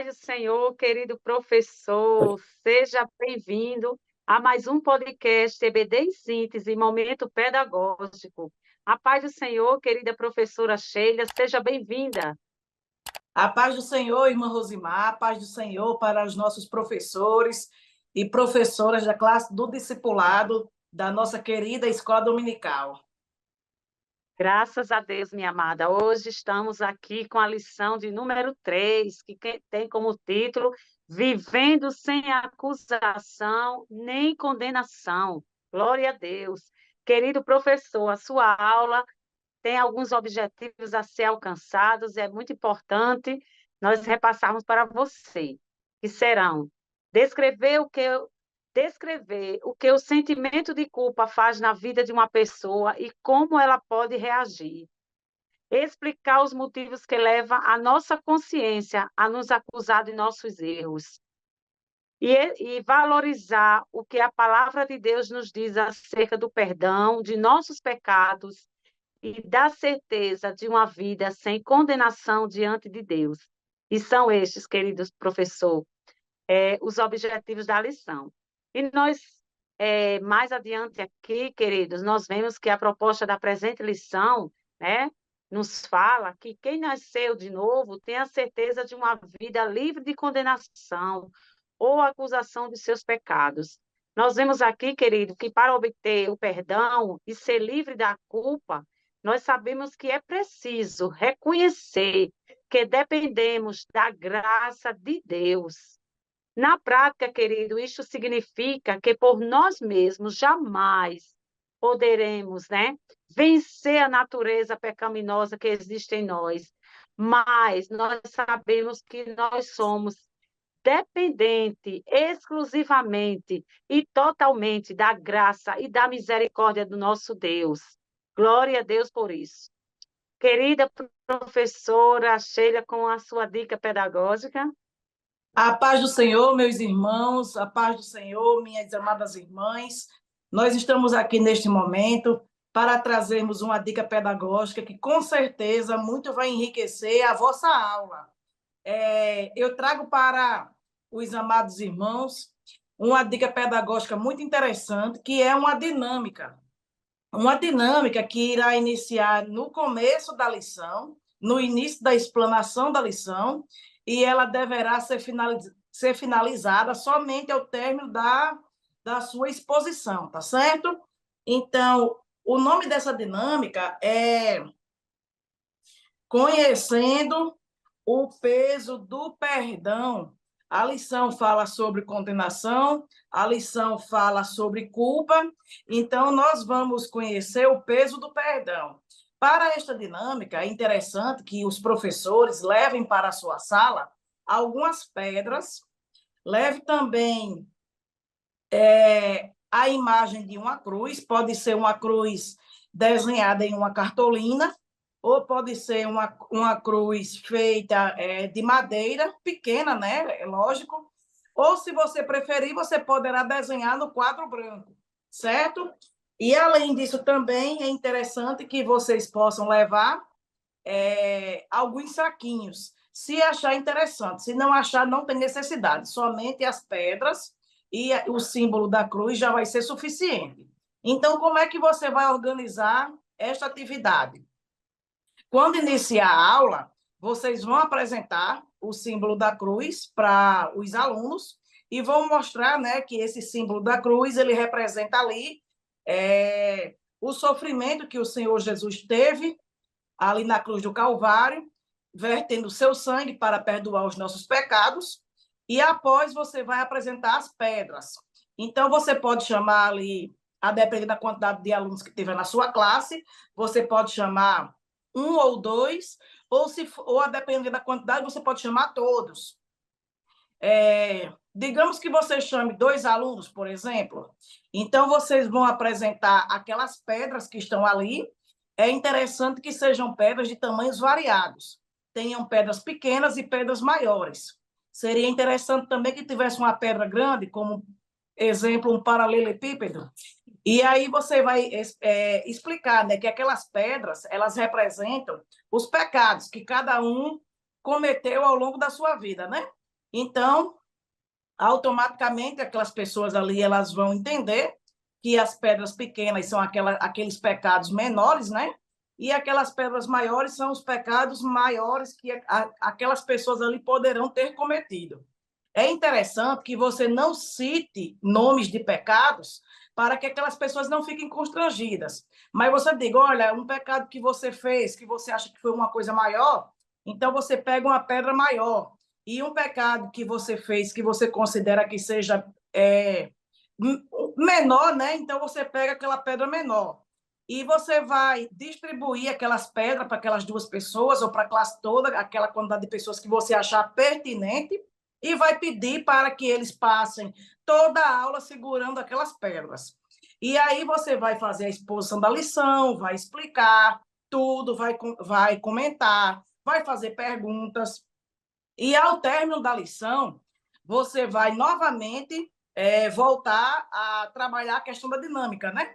paz do Senhor, querido professor, seja bem-vindo a mais um podcast EBD em Síntese, Momento Pedagógico. A paz do Senhor, querida professora Sheila, seja bem-vinda. A paz do Senhor, irmã Rosimar, a paz do Senhor para os nossos professores e professoras da classe do discipulado da nossa querida Escola Dominical. Graças a Deus, minha amada. Hoje estamos aqui com a lição de número 3, que tem como título Vivendo sem acusação nem condenação. Glória a Deus. Querido professor, a sua aula tem alguns objetivos a ser alcançados e é muito importante nós repassarmos para você, que serão descrever o que o sentimento de culpa faz na vida de uma pessoa e como ela pode reagir. Explicar os motivos que levam a nossa consciência a nos acusar de nossos erros. E valorizar o que a palavra de Deus nos diz acerca do perdão de nossos pecados e da certeza de uma vida sem condenação diante de Deus. E são estes, queridos professor, os objetivos da lição. E nós, mais adiante aqui, queridos, nós vemos que a proposta da presente lição, né, nos fala que quem nasceu de novo tem a certeza de uma vida livre de condenação ou acusação de seus pecados. Nós vemos aqui, querido, que para obter o perdão e ser livre da culpa, nós sabemos que é preciso reconhecer que dependemos da graça de Deus. Na prática, querido, isso significa que por nós mesmos jamais poderemos, né, vencer a natureza pecaminosa que existe em nós, mas nós sabemos que nós somos dependente exclusivamente e totalmente da graça e da misericórdia do nosso Deus. Glória a Deus por isso. Querida professora Sheila, com a sua dica pedagógica. A paz do Senhor, meus irmãos, a paz do Senhor, minhas amadas irmãs. Nós estamos aqui neste momento para trazermos uma dica pedagógica que com certeza muito vai enriquecer a vossa aula. Eu trago para os amados irmãos uma dica pedagógica muito interessante, que é uma dinâmica. Uma dinâmica que irá iniciar no começo da lição, no início da explanação da lição, e ela deverá ser finalizada somente ao término da sua exposição, tá certo? Então, o nome dessa dinâmica é Conhecendo o peso do perdão. A lição fala sobre condenação, a lição fala sobre culpa, então nós vamos conhecer o peso do perdão. Para esta dinâmica, é interessante que os professores levem para a sua sala algumas pedras, leve também a imagem de uma cruz, pode ser uma cruz desenhada em uma cartolina, ou pode ser uma cruz feita de madeira, pequena, né? É lógico. Ou, se você preferir, você poderá desenhar no quadro branco, certo? E, além disso, também é interessante que vocês possam levar alguns saquinhos, se achar interessante. Se não achar, não tem necessidade. Somente as pedras e o símbolo da cruz já vai ser suficiente. Então, como é que você vai organizar esta atividade? Quando iniciar a aula, vocês vão apresentar o símbolo da cruz para os alunos e vão mostrar, né, que esse símbolo da cruz ele representa ali o sofrimento que o Senhor Jesus teve ali na cruz do Calvário, vertendo seu sangue para perdoar os nossos pecados, e após você vai apresentar as pedras. Então, você pode chamar ali, a depender da quantidade de alunos que tiver na sua classe, você pode chamar um ou dois, ou a depender da quantidade, você pode chamar todos. Digamos que você chame 2 alunos, por exemplo, então vocês vão apresentar aquelas pedras que estão ali. É interessante que sejam pedras de tamanhos variados, tenham pedras pequenas e pedras maiores. Seria interessante também que tivesse uma pedra grande, como exemplo, um paralelepípedo. E aí você vai explicar, né, que aquelas pedras, elas representam os pecados que cada um cometeu ao longo da sua vida, né? Então, automaticamente, aquelas pessoas ali elas vão entender que as pedras pequenas são aqueles pecados menores, né? E aquelas pedras maiores são os pecados maiores que aquelas pessoas ali poderão ter cometido. É interessante que você não cite nomes de pecados para que aquelas pessoas não fiquem constrangidas. Mas você diga, olha, um pecado que você fez, que você acha que foi uma coisa maior, então você pega uma pedra maior. E um pecado que você fez, que você considera que seja menor, né? Então você pega aquela pedra menor. E você vai distribuir aquelas pedras para aquelas duas pessoas, ou para a classe toda, aquela quantidade de pessoas que você achar pertinente, e vai pedir para que eles passem toda a aula segurando aquelas pedras. E aí você vai fazer a exposição da lição, vai explicar tudo, vai comentar, vai fazer perguntas. E ao término da lição, você vai novamente voltar a trabalhar a questão da dinâmica, né?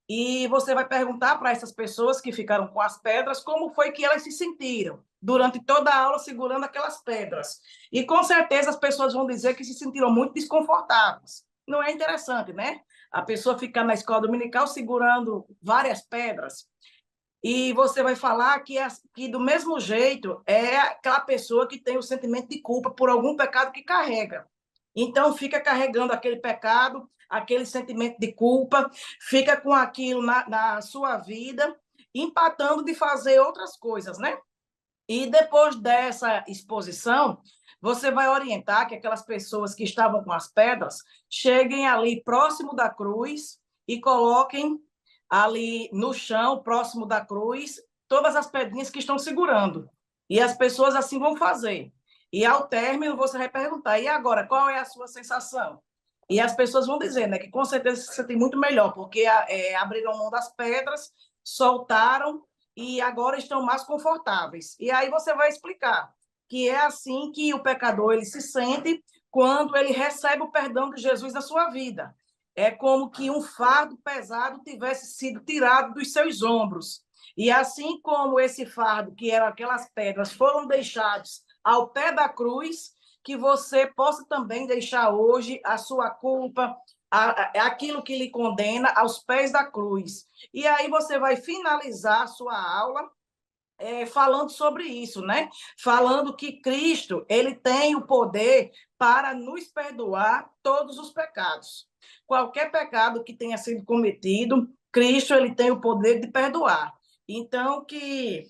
E você vai perguntar para essas pessoas que ficaram com as pedras como foi que elas se sentiram durante toda a aula segurando aquelas pedras. E com certeza as pessoas vão dizer que se sentiram muito desconfortáveis. Não é interessante, né? A pessoa ficar na escola dominical segurando várias pedras. E você vai falar que do mesmo jeito é aquela pessoa que tem o sentimento de culpa por algum pecado que carrega. Então, fica carregando aquele pecado, aquele sentimento de culpa, fica com aquilo na sua vida, empatando de fazer outras coisas, né? E depois dessa exposição, você vai orientar que aquelas pessoas que estavam com as pedras cheguem ali próximo da cruz e coloquem ali no chão, próximo da cruz, todas as pedrinhas que estão segurando. E as pessoas assim vão fazer. E ao término, você vai perguntar: e agora, qual é a sua sensação? E as pessoas vão dizer, né, que com certeza se sentem muito melhor, porque abriram mão das pedras, soltaram e agora estão mais confortáveis. E aí você vai explicar que é assim que o pecador ele se sente quando ele recebe o perdão de Jesus na sua vida. É como que um fardo pesado tivesse sido tirado dos seus ombros. E assim como esse fardo, que eram aquelas pedras, foram deixados ao pé da cruz, que você possa também deixar hoje a sua culpa, aquilo que lhe condena aos pés da cruz. E aí você vai finalizar a sua aula falando sobre isso, né? Falando que Cristo ele tem o poder para nos perdoar todos os pecados. Qualquer pecado que tenha sido cometido, Cristo ele tem o poder de perdoar. Então, que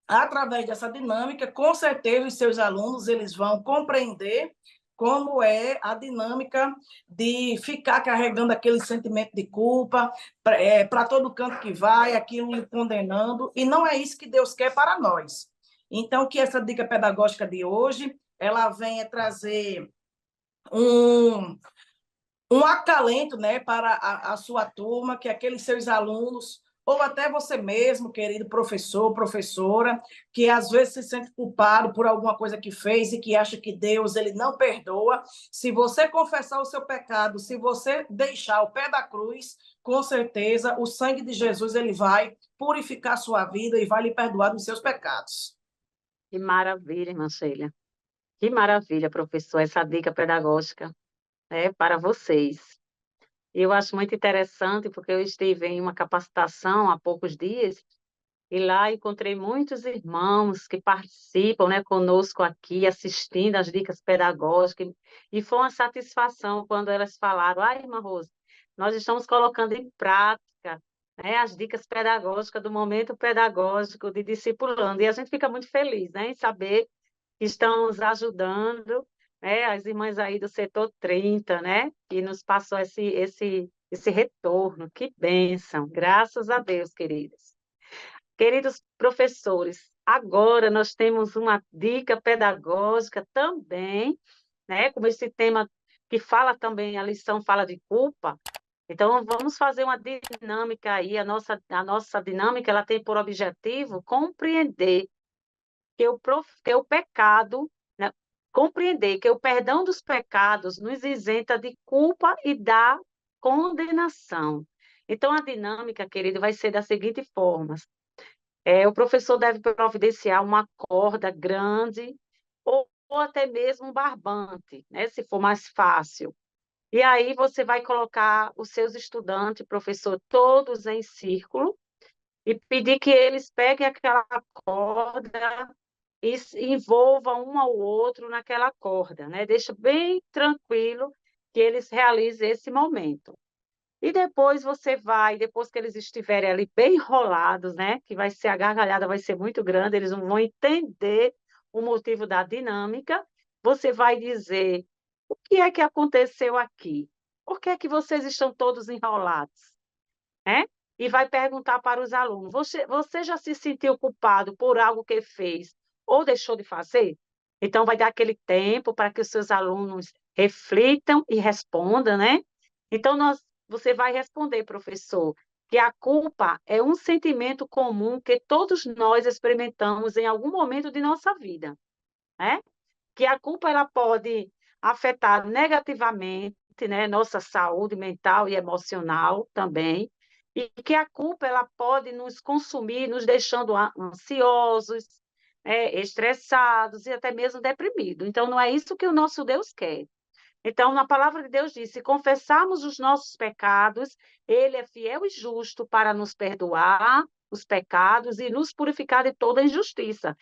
através dessa dinâmica, com certeza os seus alunos eles vão compreender como é a dinâmica de ficar carregando aquele sentimento de culpa para todo canto que vai, aquilo lhe condenando, e não é isso que Deus quer para nós. Então, que essa dica pedagógica de hoje, ela venha trazer um, um acalento, né, para a sua turma, que aqueles seus alunos, ou até você mesmo, querido professor, professora, que às vezes se sente culpado por alguma coisa que fez e que acha que Deus ele não perdoa. Se você confessar o seu pecado, se você deixar o pé da cruz, com certeza o sangue de Jesus ele vai purificar a sua vida e vai lhe perdoar dos seus pecados. Que maravilha, irmã Sheila. Que maravilha, professor, essa dica pedagógica, né, para vocês. Eu acho muito interessante, porque eu estive em uma capacitação há poucos dias, e lá encontrei muitos irmãos que participam, né, conosco aqui, assistindo às dicas pedagógicas, e foi uma satisfação quando elas falaram: ai, irmã Rose, nós estamos colocando em prática, né, as dicas pedagógicas do momento pedagógico de discipulando, e a gente fica muito feliz, né, em saber que estão nos ajudando, né, as irmãs aí do setor 30, né, que nos passou esse retorno, que bênção, graças a Deus, queridos. Queridos professores, agora nós temos uma dica pedagógica também, né? Como esse tema que fala também, a lição fala de culpa. Então, vamos fazer uma dinâmica aí. A nossa dinâmica ela tem por objetivo compreender que o pecado, né? Compreender que o perdão dos pecados nos isenta de culpa e da condenação. Então, a dinâmica, querido, vai ser da seguinte forma: o professor deve providenciar uma corda grande ou até mesmo um barbante, né, se for mais fácil. E aí você vai colocar os seus estudantes, professor, todos em círculo e pedir que eles peguem aquela corda e envolvam um ao outro naquela corda, né? Deixa bem tranquilo que eles realizem esse momento. E depois você vai, depois que eles estiverem ali bem enrolados, né? Que vai ser a gargalhada, vai ser muito grande, eles não vão entender o motivo da dinâmica. Você vai dizer: o que é que aconteceu aqui? Por que é que vocês estão todos enrolados? Né? E vai perguntar para os alunos: você já se sentiu culpado por algo que fez ou deixou de fazer? Então, vai dar aquele tempo para que os seus alunos reflitam e respondam, né? Então, você vai responder, professor, que a culpa é um sentimento comum que todos nós experimentamos em algum momento de nossa vida, né? Que a culpa ela pode afetar negativamente, né, nossa saúde mental e emocional também, e que a culpa ela pode nos consumir, nos deixando ansiosos, estressados e até mesmo deprimidos. Então, não é isso que o nosso Deus quer. Então, na palavra de Deus diz: se confessarmos os nossos pecados, Ele é fiel e justo para nos perdoar os pecados e nos purificar de toda injustiça.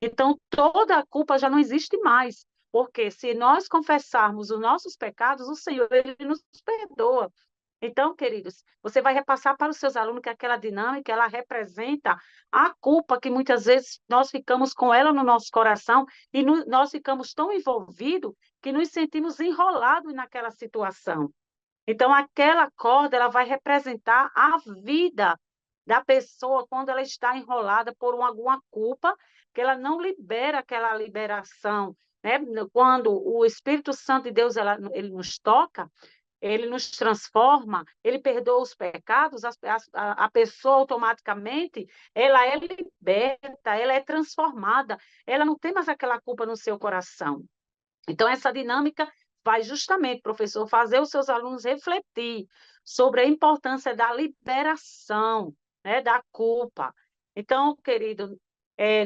Então, toda a culpa já não existe mais, porque se nós confessarmos os nossos pecados, o Senhor ele nos perdoa. Então, queridos, você vai repassar para os seus alunos que aquela dinâmica, ela representa a culpa que muitas vezes nós ficamos com ela no nosso coração e nós ficamos tão envolvidos que nos sentimos enrolados naquela situação. Então, aquela corda, ela vai representar a vida da pessoa quando ela está enrolada por alguma culpa, que ela não libera aquela liberação, né? Quando o Espírito Santo de Deus, ele nos toca, ele nos transforma, ele perdoa os pecados, a pessoa automaticamente, ela é liberta, ela é transformada, ela não tem mais aquela culpa no seu coração. Então, essa dinâmica vai justamente, professor, fazer os seus alunos refletir sobre a importância da liberação, né, da culpa. Então, querido,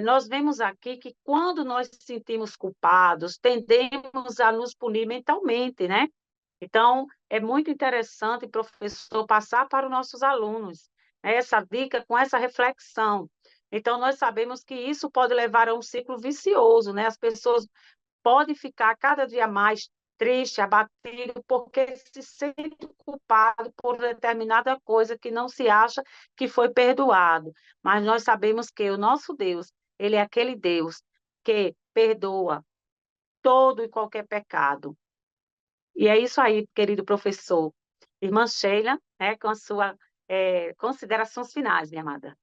nós vemos aqui que quando nós nos sentimos culpados, tendemos a nos punir mentalmente, né? Então, é muito interessante, professor, passar para os nossos alunos, né, essa dica com essa reflexão. Então, nós sabemos que isso pode levar a um ciclo vicioso, né? As pessoas pode ficar cada dia mais triste, abatido, porque se sente culpado por determinada coisa que não se acha que foi perdoado. Mas nós sabemos que o nosso Deus, ele é aquele Deus que perdoa todo e qualquer pecado. E é isso aí, querido professor. Irmã Sheila, né, com as suas considerações finais, minha amada.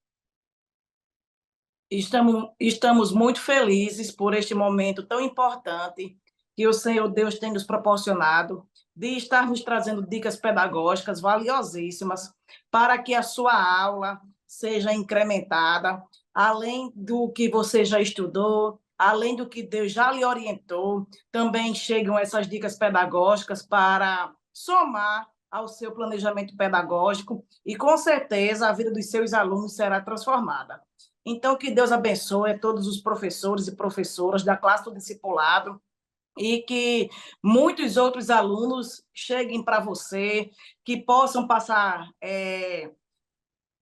Estamos muito felizes por este momento tão importante que o Senhor Deus tem nos proporcionado, de estar nos trazendo dicas pedagógicas valiosíssimas para que a sua aula seja incrementada, além do que você já estudou, além do que Deus já lhe orientou, também chegam essas dicas pedagógicas para somar ao seu planejamento pedagógico e, com certeza, a vida dos seus alunos será transformada. Então, que Deus abençoe a todos os professores e professoras da classe do discipulado e que muitos outros alunos cheguem para você, que possam passar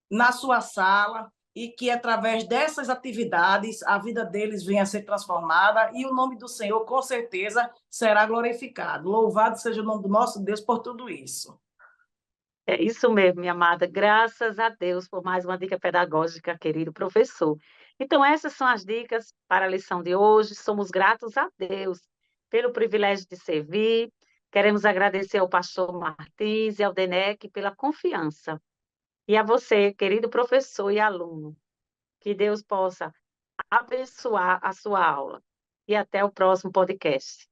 na sua sala e que, através dessas atividades, a vida deles venha a ser transformada e o nome do Senhor, com certeza, será glorificado. Louvado seja o nome do nosso Deus por tudo isso. É isso mesmo, minha amada. Graças a Deus por mais uma dica pedagógica, querido professor. Então, essas são as dicas para a lição de hoje. Somos gratos a Deus pelo privilégio de servir. Queremos agradecer ao pastor Martins e ao DENEC pela confiança. E a você, querido professor e aluno, que Deus possa abençoar a sua aula. E até o próximo podcast.